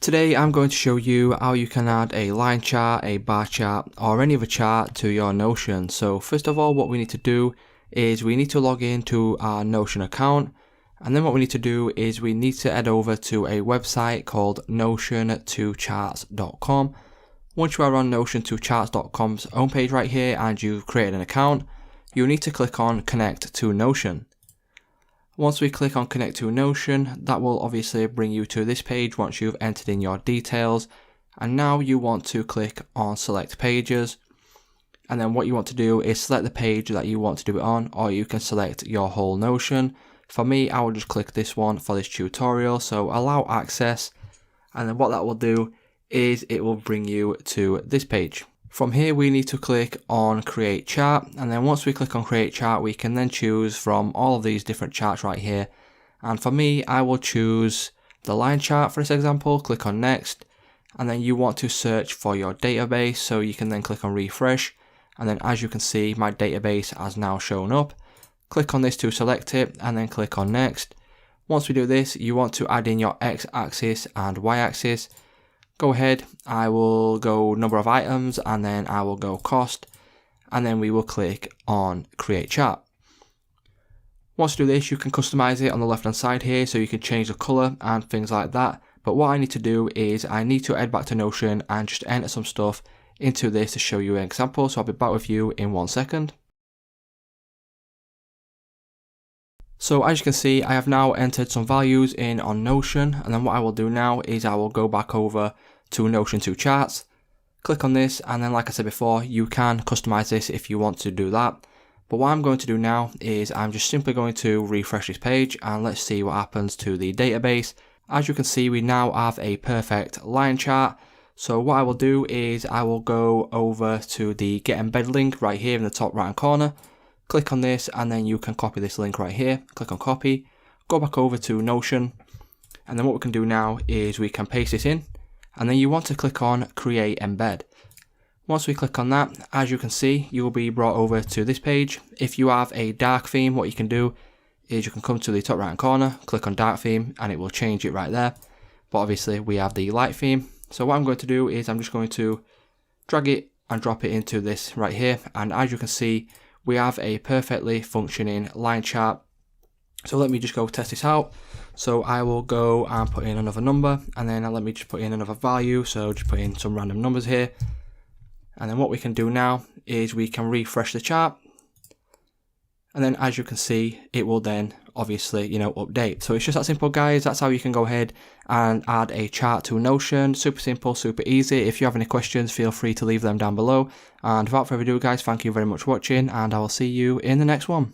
Today I'm going to show you how you can add a line chart, a bar chart, or any other chart to your Notion. So first of all, what we need to do is we need to log into our Notion account, and then what we need to do is we need to head over to a website called notion2charts.com. Once you are on notion2charts.com's homepage right here and you've created an account, you'll need to click on Connect to Notion. Once we click on Connect to Notion, that will obviously bring you to this page once you've entered in your details. And now you want to click on Select Pages. And then what you want to do is select the page that you want to do it on, or you can select your whole Notion. For me, I will just click this one for this tutorial. So allow access. And then what that will do is it will bring you to this page. From here we need to click on Create Chart, and then once we click on Create Chart we can then choose from all of these different charts right here. And for me, I will choose the line chart for this example. Click on Next, and then you want to search for your database, so you can then click on Refresh, and then as you can see my database has now shown up. Click on this to select it and then click on Next. Once we do this, you want to add in your X-axis and Y-axis. Go ahead, I will go number of items, and then I will go cost, and then we will click on Create Chart. Once you do this, you can customize it on the left hand side here, so you can change the color and things like that. But what I need to do is I need to head back to Notion and just enter some stuff into this to show you an example. So I'll be back with you in 1 second. So as you can see, I have now entered some values in on Notion, and then what I will do now is I will go back over to Notion 2 Charts, click on this, and then like I said before, you can customize this if you want to do that. But what I'm going to do now is I'm just simply going to refresh this page, and let's see what happens to the database. As you can see, we now have a perfect line chart. So what I will do is I will go over to the Get Embed link right here in the top right hand corner. Click on this, and then you can copy this link right here. Click on copy, go back over to Notion, and then what we can do now is we can paste this in, and then you want to click on Create Embed. Once we click on that, as you can see, you will be brought over to this page. If you have a dark theme, what you can do is you can come to the top right hand corner, click on dark theme, and it will change it right there. But obviously we have the light theme. So what I'm going to do is I'm just going to drag it and drop it into this right here, and as you can see, we have a perfectly functioning line chart. So let me just go test this out. So I will go and put in another number, and then let me just put in another value. So just put in some random numbers here. And then what we can do now is we can refresh the chart. And then as you can see, it will then obviously, update. So it's just that simple, guys. That's how you can go ahead and add a chart to Notion. Super simple, super easy. If you have any questions, feel free to leave them down below. And without further ado, guys, thank you very much for watching, and I will see you in the next one.